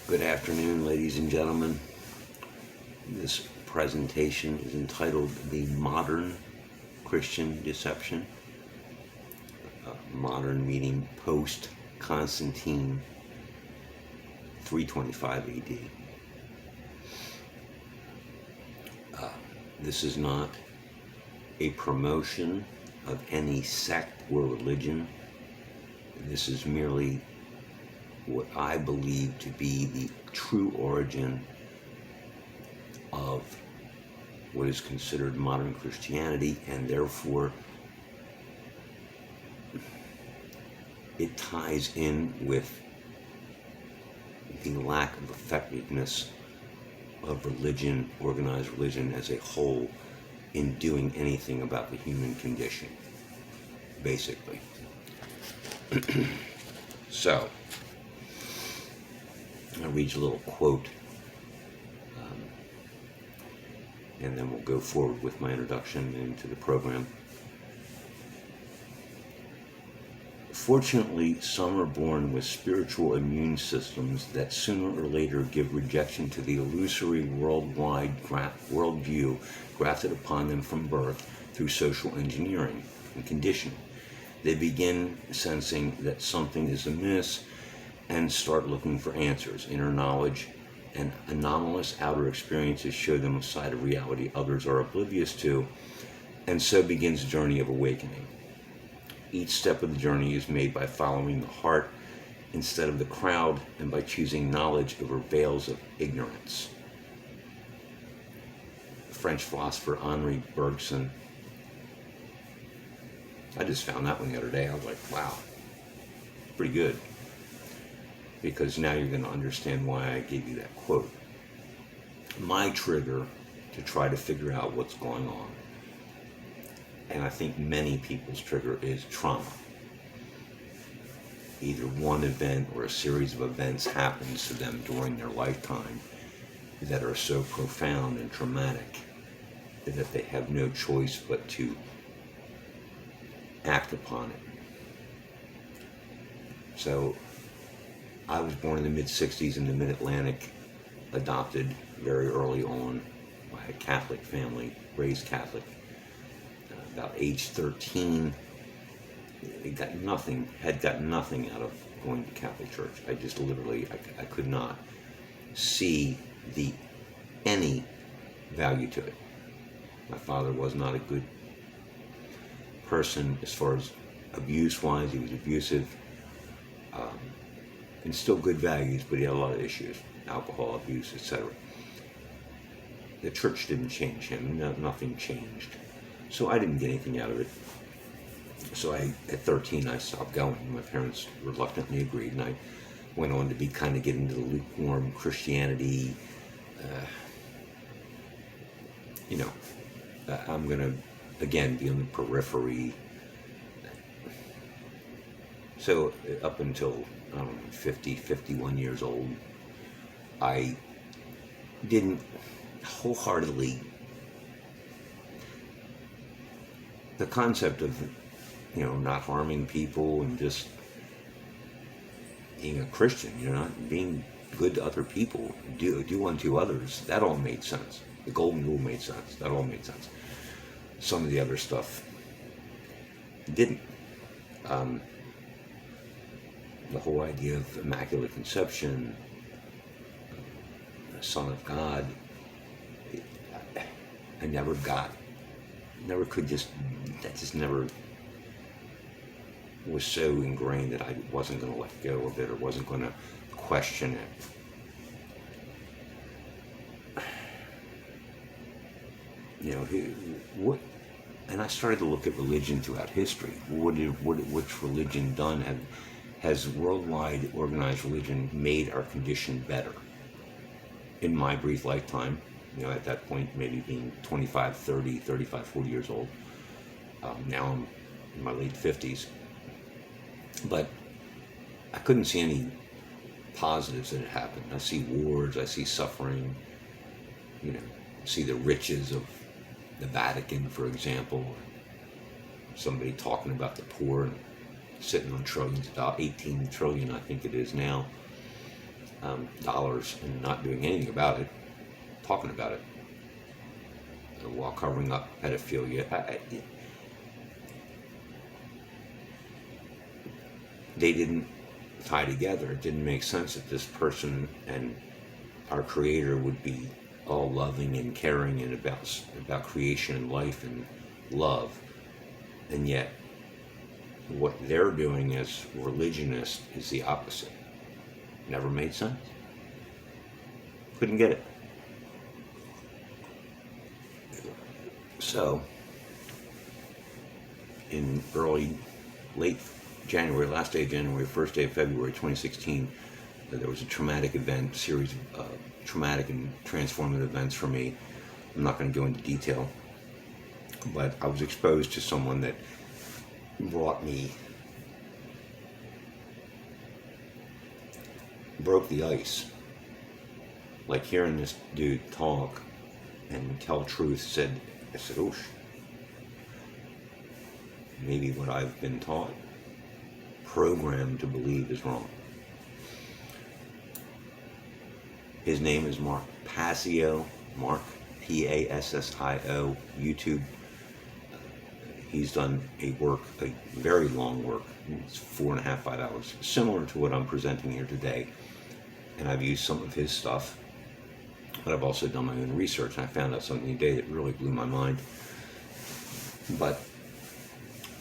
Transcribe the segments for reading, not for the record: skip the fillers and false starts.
Good afternoon, ladies and gentlemen. This presentation is entitled The Modern Christian Deception. Modern meaning post-Constantine 325 AD. This is not a promotion of any sect or religion. This is merely what I believe to be the true origin of what is considered modern Christianity, and therefore it ties in with the lack of effectiveness of religion, organized religion as a whole, in doing anything about the human condition, basically. So, I'll read you a little quote, and then we'll go forward with my introduction into the program. Fortunately, some are born with spiritual immune systems that sooner or later give rejection to the illusory worldview grafted upon them from birth through social engineering and conditioning. They begin sensing that something is amiss and start looking for answers. Inner knowledge and anomalous outer experiences show them a side of reality others are oblivious to, and so begins a journey of awakening. Each step of the journey is made by following the heart instead of the crowd, and by choosing knowledge over veils of ignorance. French philosopher Henri Bergson. I just found that one the other day. I was like, wow, pretty good. Because now you're going to understand why I gave you that quote. My trigger to try to figure out what's going on, and I think many people's trigger, is trauma. Either one event or a series of events happens to them during their lifetime that are so profound and traumatic that they have no choice but to act upon it. So, I was born in the mid-60s in the Mid-Atlantic, adopted very early on by a Catholic family, raised Catholic. About age 13, had gotten nothing out of going to Catholic Church. I just literally, I could not see any value to it. My father was not a good person as far as abuse-wise. He was abusive. And still good values, but he had a lot of issues, alcohol abuse, etc. The church didn't change him. Nothing changed. So I didn't get anything out of it. So at 13, I stopped going. My parents reluctantly agreed, and I went on to get into the lukewarm Christianity. I'm going to, again, be on the periphery. So up until, 51 years old, I didn't wholeheartedly, the concept of, not harming people and just being a Christian, not being good to other people, do unto others, that all made sense. The golden rule made sense. That all made sense. Some of the other stuff didn't. The whole idea of Immaculate Conception, the Son of God, I never was so ingrained that I wasn't going to let go of it or wasn't going to question it. And I started to look at religion throughout history. Which religion done has worldwide organized religion made our condition better? In my brief lifetime, at that point, maybe being 25, 30, 35, 40 years old. Now I'm in my late 50s. But I couldn't see any positives that had happened. I see wars, I see suffering, see the riches of the Vatican, for example. Somebody talking about the poor and sitting on trillions, about 18 trillion, I think it is now. dollars and not doing anything about it, talking about it, while covering up pedophilia. They didn't tie together. It didn't make sense that this person and our Creator would be all loving and caring and about creation and life and love, and yet what they're doing as religionists is the opposite. Never made sense. Couldn't get it. So, in late January, last day of January, first day of February 2016, there was a traumatic event, series of traumatic and transformative events for me. I'm not going to go into detail, but I was exposed to someone that broke the ice. Like hearing this dude talk and tell truth, I said, oosh, maybe what I've been taught, programmed to believe, is wrong. His name is Mark Passio, Mark, P-A-S-S-I-O, YouTube. He's done a very long work. It's 4.5, 5 hours, similar to what I'm presenting here today. And I've used some of his stuff, but I've also done my own research, and I found out something today that really blew my mind. But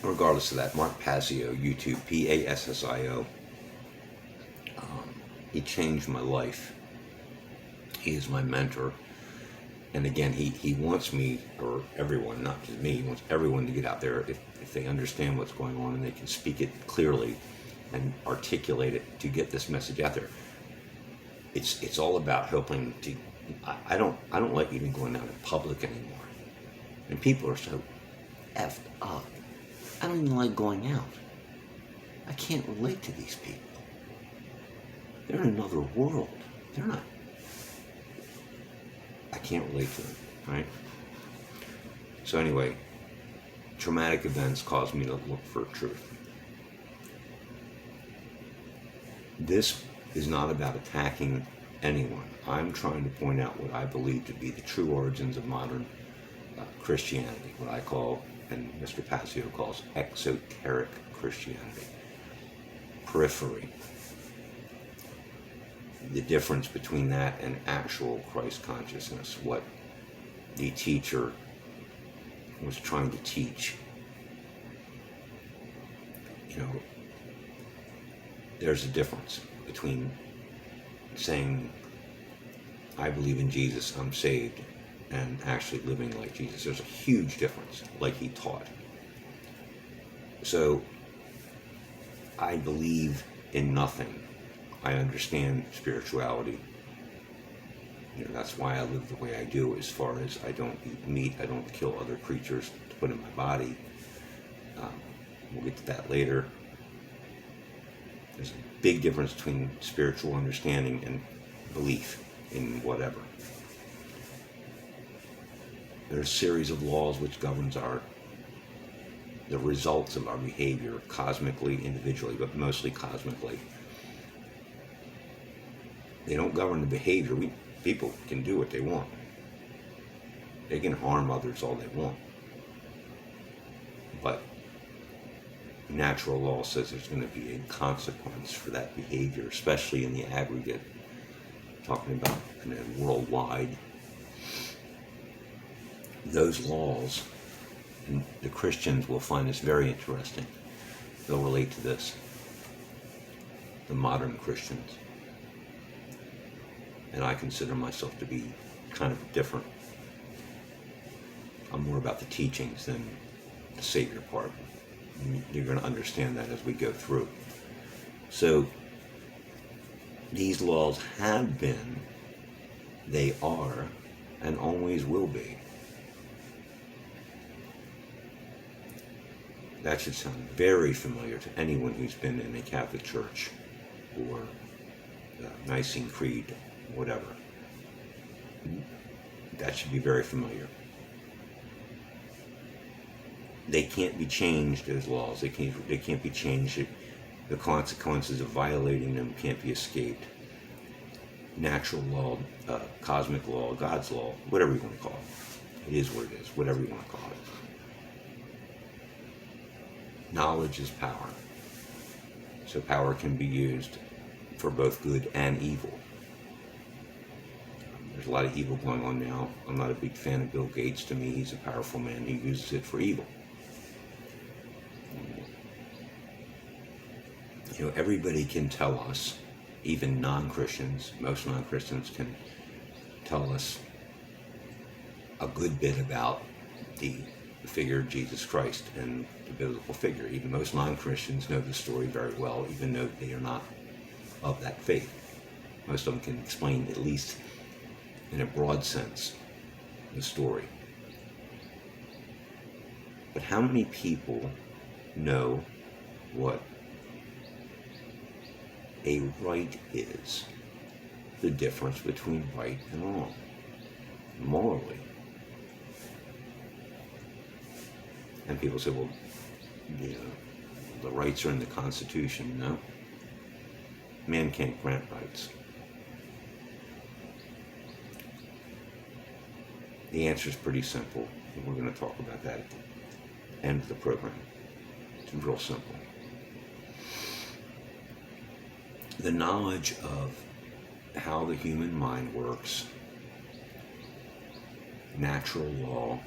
regardless of that, Mark Passio, YouTube, P-A-S-S-I-O, he changed my life. He is my mentor. And again, he wants me, or everyone, not just me, he wants everyone to get out there if they understand what's going on and they can speak it clearly and articulate it to get this message out there. It's all about helping to. I don't like even going out in public anymore, and people are so effed up. I don't even like going out. I can't relate to these people. They're in another world. They're not. I can't relate to them, right? So anyway, traumatic events caused me to look for truth. This is not about attacking anyone. I'm trying to point out what I believe to be the true origins of modern Christianity, what I call, and Mr. Passio calls, exoteric Christianity. Periphery. The difference between that and actual Christ consciousness, what the teacher was trying to teach. There's a difference between saying, I believe in Jesus, I'm saved, and actually living like Jesus. There's a huge difference, like he taught. So, I believe in nothing. I understand spirituality. That's why I live the way I do, as far as I don't eat meat, I don't kill other creatures to put in my body. We'll get to that later. There's a big difference between spiritual understanding and belief in whatever. There's a series of laws which governs the results of our behavior, cosmically, individually, but mostly cosmically. They don't govern the behavior. People can do what they want. They can harm others all they want. But natural law says there's going to be a consequence for that behavior, especially in the aggregate. Talking about worldwide. Those laws, and the Christians will find this very interesting. They'll relate to this. The modern Christians. And I consider myself to be kind of different. I'm more about the teachings than the Savior part. You're going to understand that as we go through. So, these laws have been, they are, and always will be. That should sound very familiar to anyone who's been in a Catholic Church or Nicene Creed, whatever. That should be very familiar. They can't be changed, those laws. They can't be changed. The consequences of violating them can't be escaped. natural law, cosmic law, God's law, whatever you want to call it. It is what it is, whatever you want to call it. Knowledge is power. So power can be used for both good and evil. There's a lot of evil going on now. I'm not a big fan of Bill Gates. To me, he's a powerful man. He uses it for evil. You know, everybody can tell us, even non-Christians, most non-Christians can tell us a good bit about the figure of Jesus Christ and the biblical figure. Even most non-Christians know the story very well, even though they are not of that faith. Most of them can explain, at least in a broad sense, the story. But how many people know what a right is? The difference between right and wrong, morally. And people say, well, you know, the rights are in the Constitution. No. Man can't grant rights. The answer is pretty simple, and we're going to talk about that at the end of the program. It's real simple. The knowledge of how the human mind works, natural law,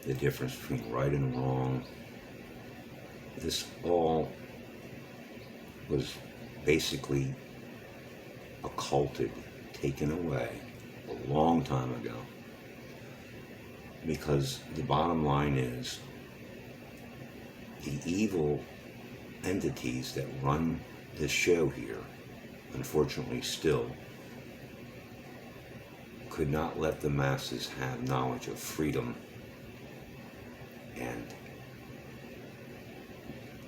the difference between right and wrong, this all was basically occulted, taken away a long time ago, because the bottom line is the evil entities that run this show here, unfortunately still, could not let the masses have knowledge of freedom and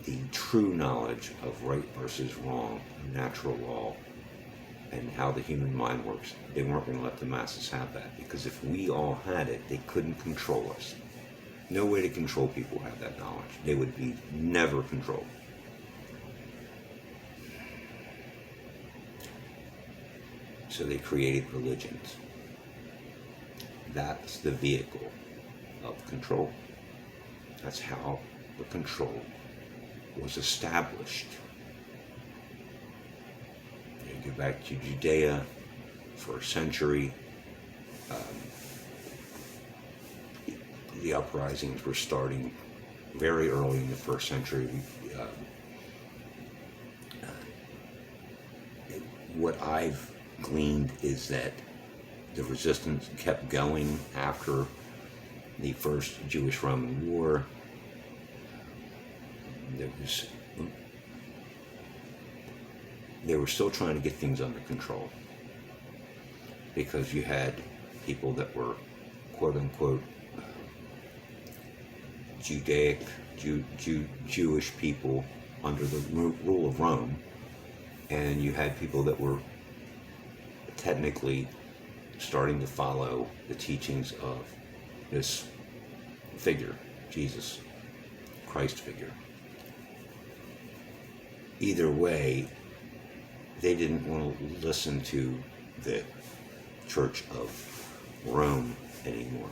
the true knowledge of right versus wrong, natural law, and how the human mind works. They weren't going to let the masses have that, because if we all had it, they couldn't control us. No way to control people who have that knowledge. They would be never controlled. So they created religions. That's the vehicle of control. That's how the control was established. You go back to Judea, first century. The uprisings were starting very early in the first century. What I've gleaned is that the resistance kept going after the first Jewish-Roman War. They were still trying to get things under control, because you had people that were quote-unquote Jewish people under the rule of Rome, and you had people that were technically starting to follow the teachings of this figure, Jesus Christ figure. Either way, they didn't want to listen to the Church of Rome anymore,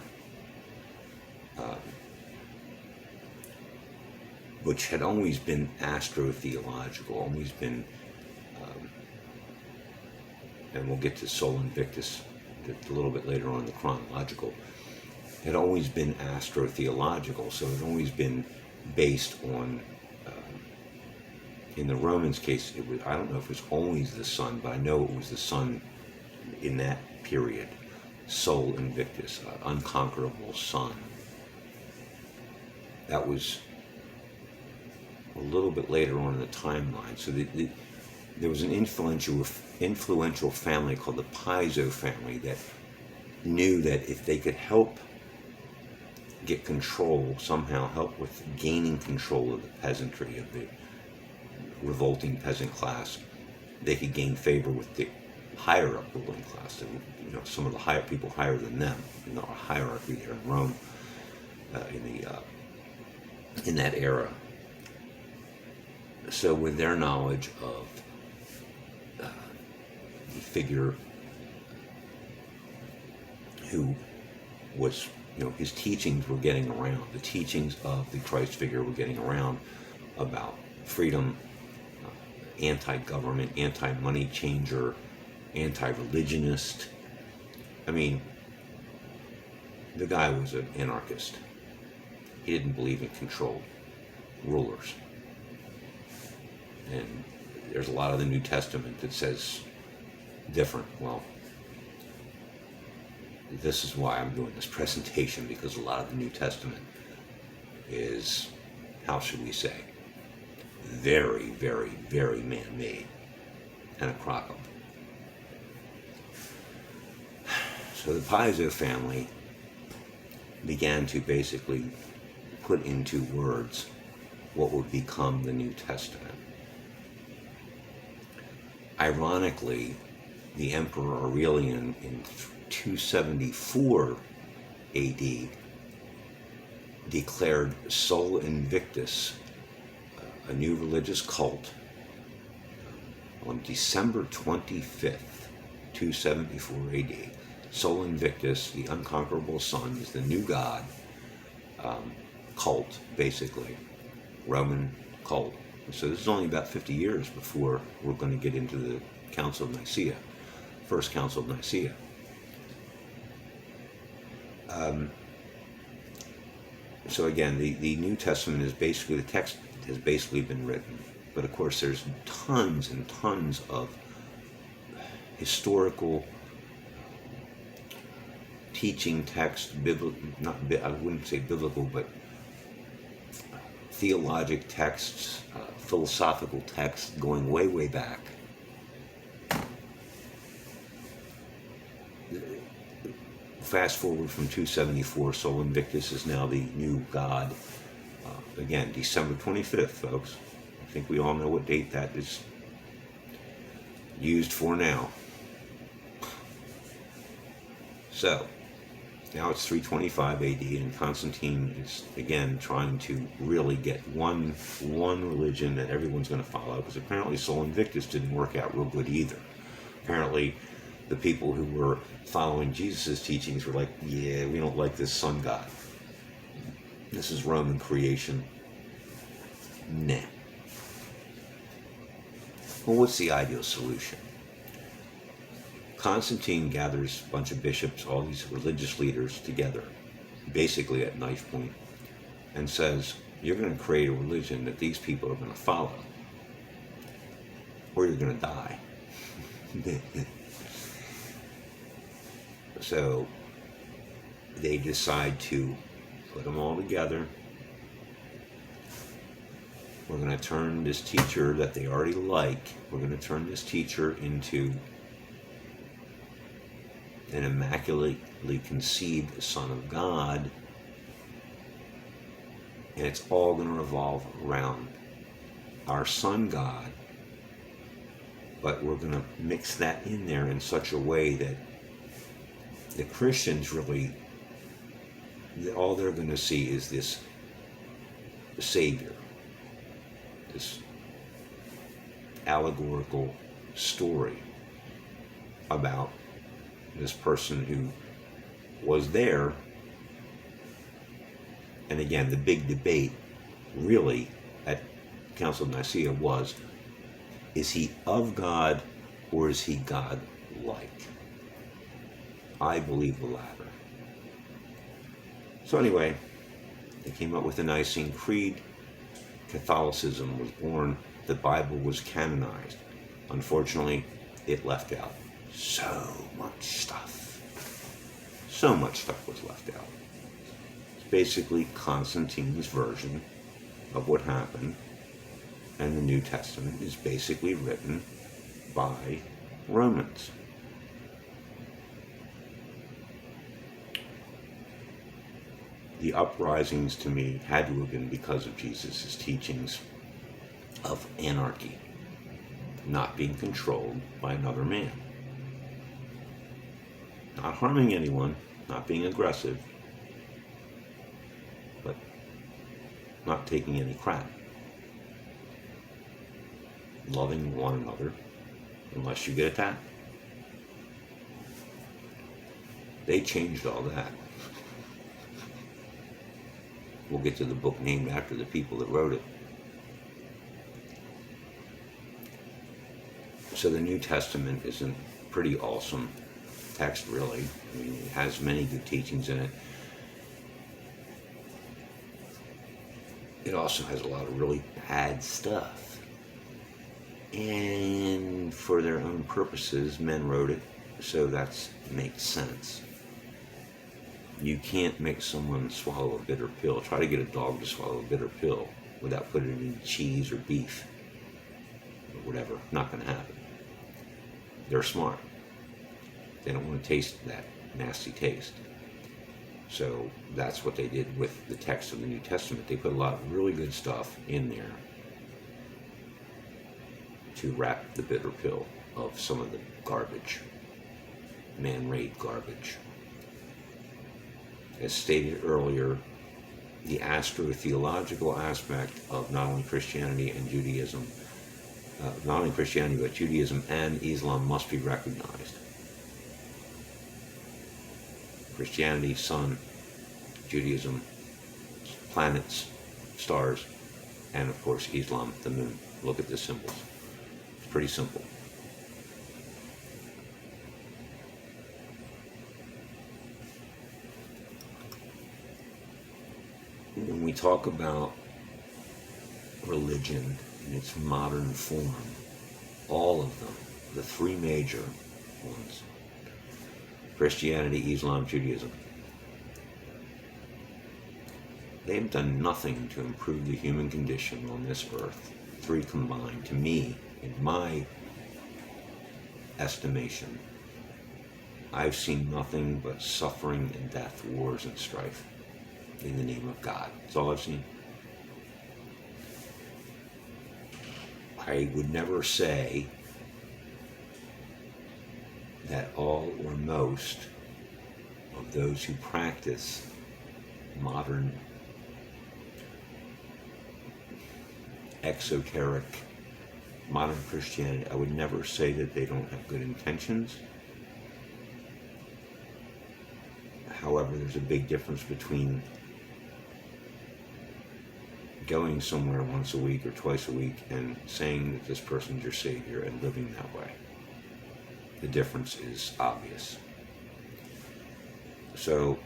which had always been astro-theological, always been, and we'll get to Sol Invictus a little bit later on in the chronological, had always been astro-theological, so it had always been based on, in the Romans' case, it was, I don't know if it was always the sun, but I know it was the sun in that period, Sol Invictus, unconquerable sun. That was a little bit later on in the timeline. So there was an influential family called the Piso family that knew that if they could help get control, somehow help with gaining control of the peasantry, of the revolting peasant class, they could gain favor with the higher up ruling class, some of the higher people higher than them, a hierarchy there in Rome, in that era. So with their knowledge of figure who was, his teachings were getting around. The teachings of the Christ figure were getting around about freedom, anti-government, anti-money changer, anti-religionist. I mean, the guy was an anarchist. He didn't believe in controlled rulers. And there's a lot of the New Testament that says different. Well, this is why I'm doing this presentation, because a lot of the New Testament is, how should we say, very, very, very man-made and a crock-up. So the Piso family began to basically put into words what would become the New Testament. Ironically, the Emperor Aurelian in 274 AD declared Sol Invictus a new religious cult on December 25th, 274 AD. Sol Invictus, the unconquerable sun, is the new god cult, basically, Roman cult. So this is only about 50 years before we're going to get into the Council of Nicaea, First Council of Nicaea. So again, the New Testament is basically, the text has basically been written, but of course there's tons and tons of historical teaching text, I wouldn't say biblical, but theologic texts, philosophical texts going way, way back. Fast forward from 274, Sol Invictus is now the new god. Again, December 25th, folks. I think we all know what date that is used for now. So, now it's 325 AD, and Constantine is, again, trying to really get one religion that everyone's going to follow, because apparently Sol Invictus didn't work out real good either. Apparently, the people who were following Jesus' teachings were like, yeah, we don't like this sun god. This is Roman creation. Nah. Well, what's the ideal solution? Constantine gathers a bunch of bishops, all these religious leaders together, basically at knife point, and says, you're going to create a religion that these people are going to follow, or you're going to die. So they decide to put them all together. We're going to turn this teacher that they already like, we're going to turn this teacher into an immaculately conceived Son of God, and it's all going to revolve around our Sun God, but we're going to mix that in there in such a way that the Christians really, all they're going to see is this Savior, this allegorical story about this person who was there. And again, the big debate really at Council of Nicaea was, is he of God or is he God-like? I believe the latter. So anyway, they came up with the Nicene Creed. Catholicism was born. The Bible was canonized. Unfortunately, it left out so much stuff. So much stuff was left out. It's basically Constantine's version of what happened, and the New Testament is basically written by Romans. The uprisings, to me, had to have been because of Jesus' teachings of anarchy, not being controlled by another man. Not harming anyone, not being aggressive, but not taking any crap. Loving one another, unless you get attacked. They changed all that. We'll get to the book named after the people that wrote it. So the New Testament is a pretty awesome text, really. I mean, it has many good teachings in it. It also has a lot of really bad stuff. And for their own purposes, men wrote it, so that makes sense. You can't make someone swallow a bitter pill. Try to get a dog to swallow a bitter pill without putting it in cheese or beef or whatever. Not going to happen. They're smart. They don't want to taste that nasty taste. So that's what they did with the text of the New Testament. They put a lot of really good stuff in there to wrap the bitter pill of some of the garbage, man-made garbage. As stated earlier, the astro-theological aspect of not only Christianity and Judaism, not only Christianity, but Judaism and Islam must be recognized. Christianity, sun; Judaism, planets, stars; and of course Islam, the moon. Look at the symbols. It's pretty simple. When we talk about religion in its modern form, all of them, the three major ones, Christianity, Islam, Judaism, they've done nothing to improve the human condition on this earth. Three combined, to me, in my estimation, I've seen nothing but suffering and death, wars and strife in the name of God. That's all I've seen. I would never say that all or most of those who practice modern exoteric modern Christianity, I would never say that they don't have good intentions. However, there's a big difference between going somewhere once a week or twice a week and saying that this person's your savior and living that way. The difference is obvious. So,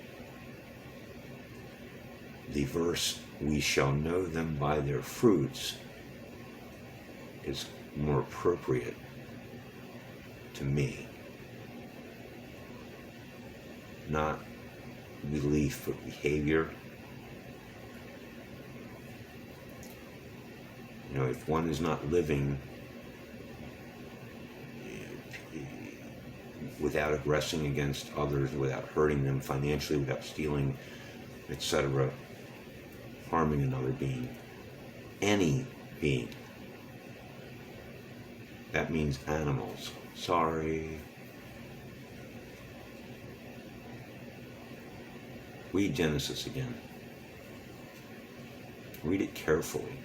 the verse, "We shall know them by their fruits," is more appropriate to me. Not belief, but behavior. You know, if one is not living without aggressing against others, without hurting them financially, without stealing, etc., harming another being, any being, that means animals. Sorry. Read Genesis again. Read it carefully.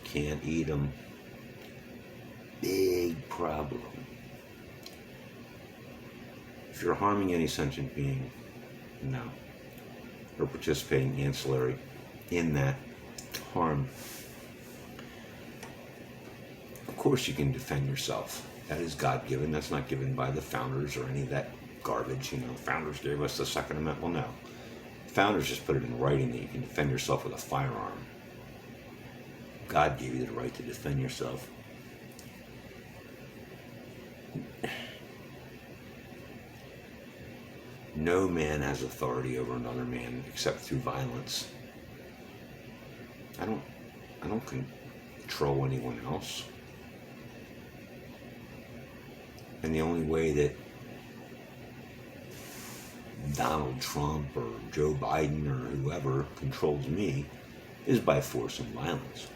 Can't eat them. Big problem. If you're harming any sentient being, no. Or participating ancillary in that harm, of course you can defend yourself. That is God-given. That's not given by the founders or any of that garbage. You know, the founders gave us the Second Amendment. Well, no. The founders just put it in writing that you can defend yourself with a firearm. God gave you the right to defend yourself. No man has authority over another man except through violence. I don't control anyone else. And the only way that Donald Trump or Joe Biden or whoever controls me is by force and violence.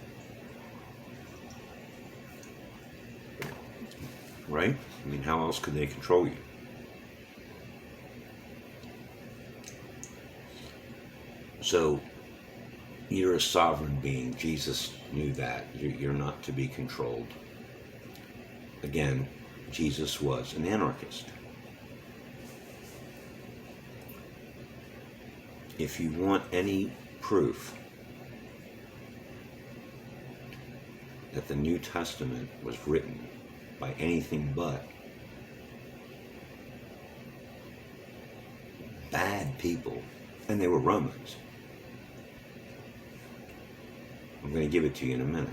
Right? I mean, how else could they control you? So, you're a sovereign being. Jesus knew that. You're not to be controlled. Again, Jesus was an anarchist. If you want any proof that the New Testament was written by anything but bad people, and they were Romans, I'm going to give it to you in a minute.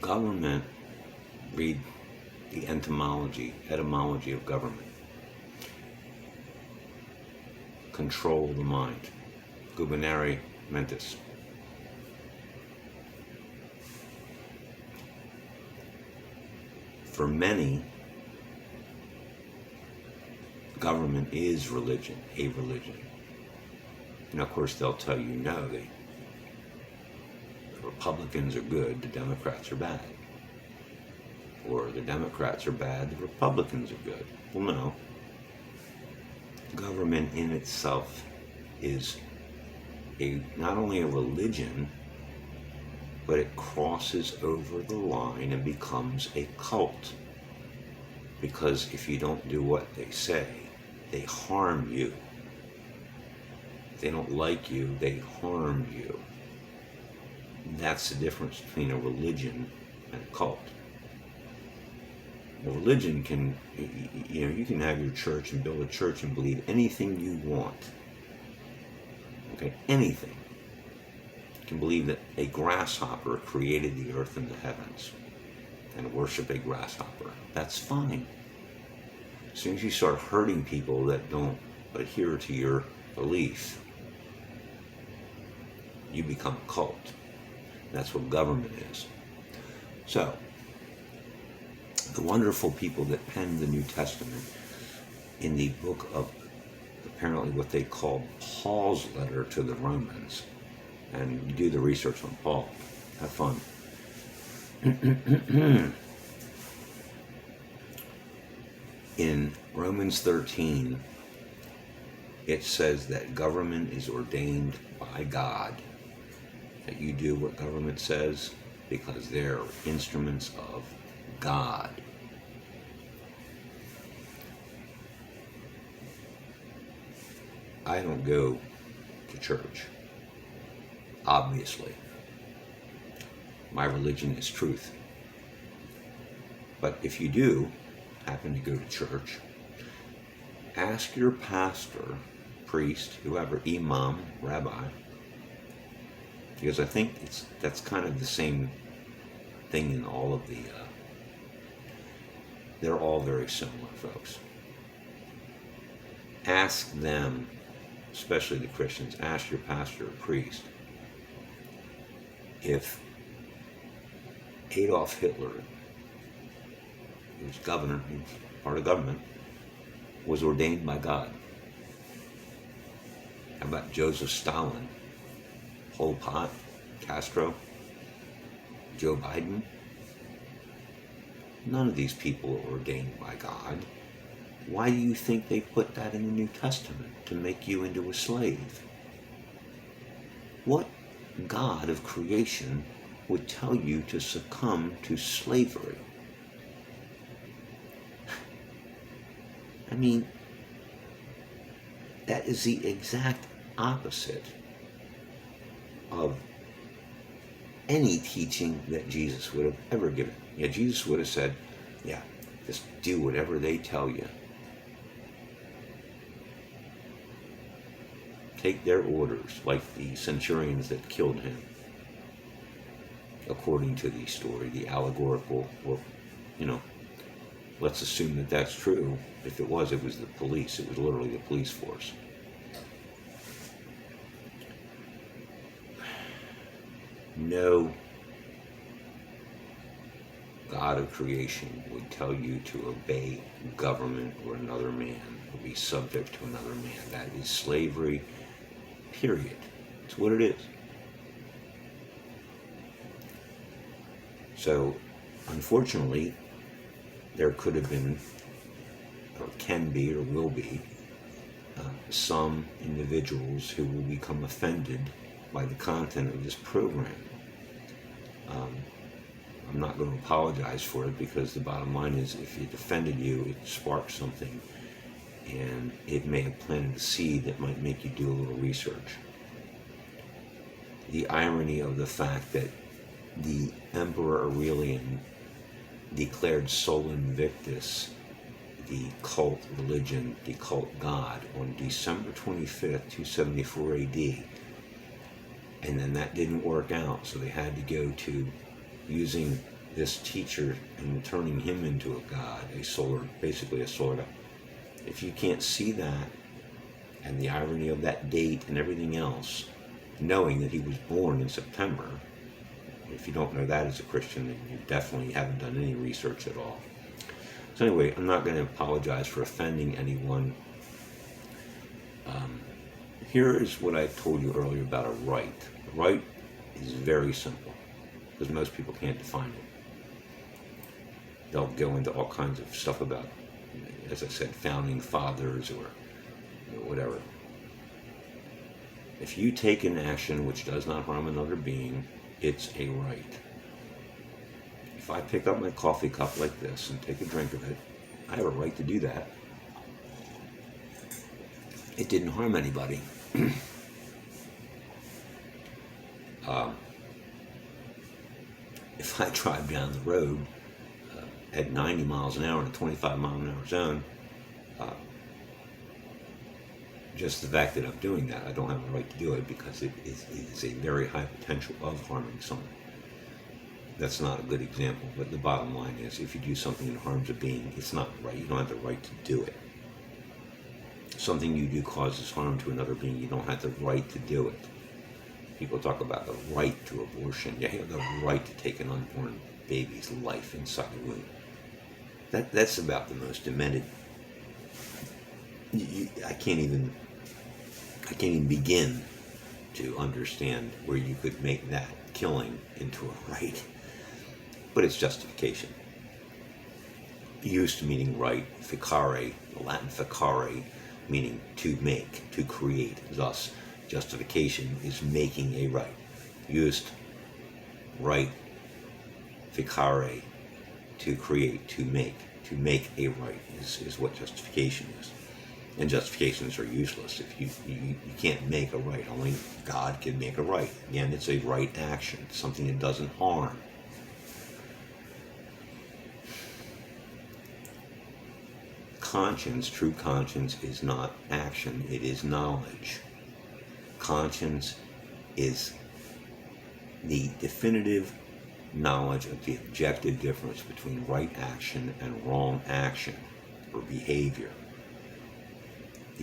Government, read the etymology of government. Control the mind. Gubernare mentis. For many, government is religion, a religion. And of course they'll tell you no, the Republicans are good, the Democrats are bad. Or the Democrats are bad, the Republicans are good. Well, no. Government in itself is not only a religion, but it crosses over the line and becomes a cult. Because if you don't do what they say, they harm you. If they don't like you, they harm you. That's the difference between a religion and a cult. A religion can, you can have your church and build a church and believe anything you want. Okay, anything. You can believe that a grasshopper created the earth and the heavens and worship a grasshopper. That's fine. As soon as you start hurting people that don't adhere to your belief, you become a cult. That's what government is. So, the wonderful people that penned the New Testament in the book of apparently what they call Paul's letter to the Romans, and you do the research on Paul. Have fun. In Romans 13, it says that government is ordained by God. That you do what government says because they're instruments of God. I don't go to church, obviously. My religion is truth. But if you do happen to go to church, ask your pastor, priest, whoever, imam, rabbi, because I think that's kind of the same thing in all of the, they're all very similar, folks. Ask them, especially the Christians, ask your pastor or priest if Adolf Hitler, who was governor, he was part of government, was ordained by God. How about Joseph Stalin, Pol Pot, Castro, Joe Biden? None of these people are ordained by God. Why do you think they put that in the New Testament? To make you into a slave? What God of creation would tell you to succumb to slavery? I mean, that is the exact opposite of any teaching that Jesus would have ever given. Yeah, Jesus would have said, yeah, just do whatever they tell you. Take their orders, like the centurions that killed him. According to the story, the allegorical, or, let's assume that that's true. If it was the police. It was literally the police force. No God of creation would tell you to obey government or another man, or be subject to another man. That is slavery, period. It's what it is. So Unfortunately, there could have been, or can be, or will be, some individuals who will become offended by the content of this program. I'm not going to apologize for it, because the bottom line is, if it offended you, it sparked something, and it may have planted a seed that might make you do a little research. The irony of the fact that the Emperor Aurelian declared Sol Invictus, the cult religion, the cult god, on December 25th, 274 AD, and then that didn't work out, so they had to go to using this teacher and turning him into a god, basically a solar god. If you can't see that, and the irony of that date and everything else, knowing that he was born in September, if you don't know that as a Christian, then you definitely haven't done any research at all. So anyway, I'm not going to apologize for offending anyone. Here is what I told you earlier about a right. A right is very simple, because most people can't define it. They'll go into all kinds of stuff about, as I said, founding fathers or whatever. If you take an action which does not harm another being, it's a right. If I pick up my coffee cup like this and take a drink of it, I have a right to do that. It didn't harm anybody. If I drive down the road at 90 miles an hour in a 25 mile an hour zone, just the fact that I'm doing that, I don't have a right to do it, because it is a very high potential of harming someone. That's not a good example, but the bottom line is, if you do something that harms a being, it's not right. You don't have the right to do it. Something you do causes harm to another being, you don't have the right to do it. People talk about the right to abortion. You have the right to take an unborn baby's life inside the womb. That's about the most demented. I can't even begin to understand where you could make that killing into a right. But it's justification. Used meaning right, ficare, the Latin ficare, meaning to make, to create. Thus, justification is making a right. Used, right, ficare, to create, to make. To make a right is what justification is. And justifications are useless. If you can't make a right, only God can make a right. Again, it's a right action, something that doesn't harm. Conscience, true conscience, is not action, it is knowledge. Conscience is the definitive knowledge of the objective difference between right action and wrong action or behavior.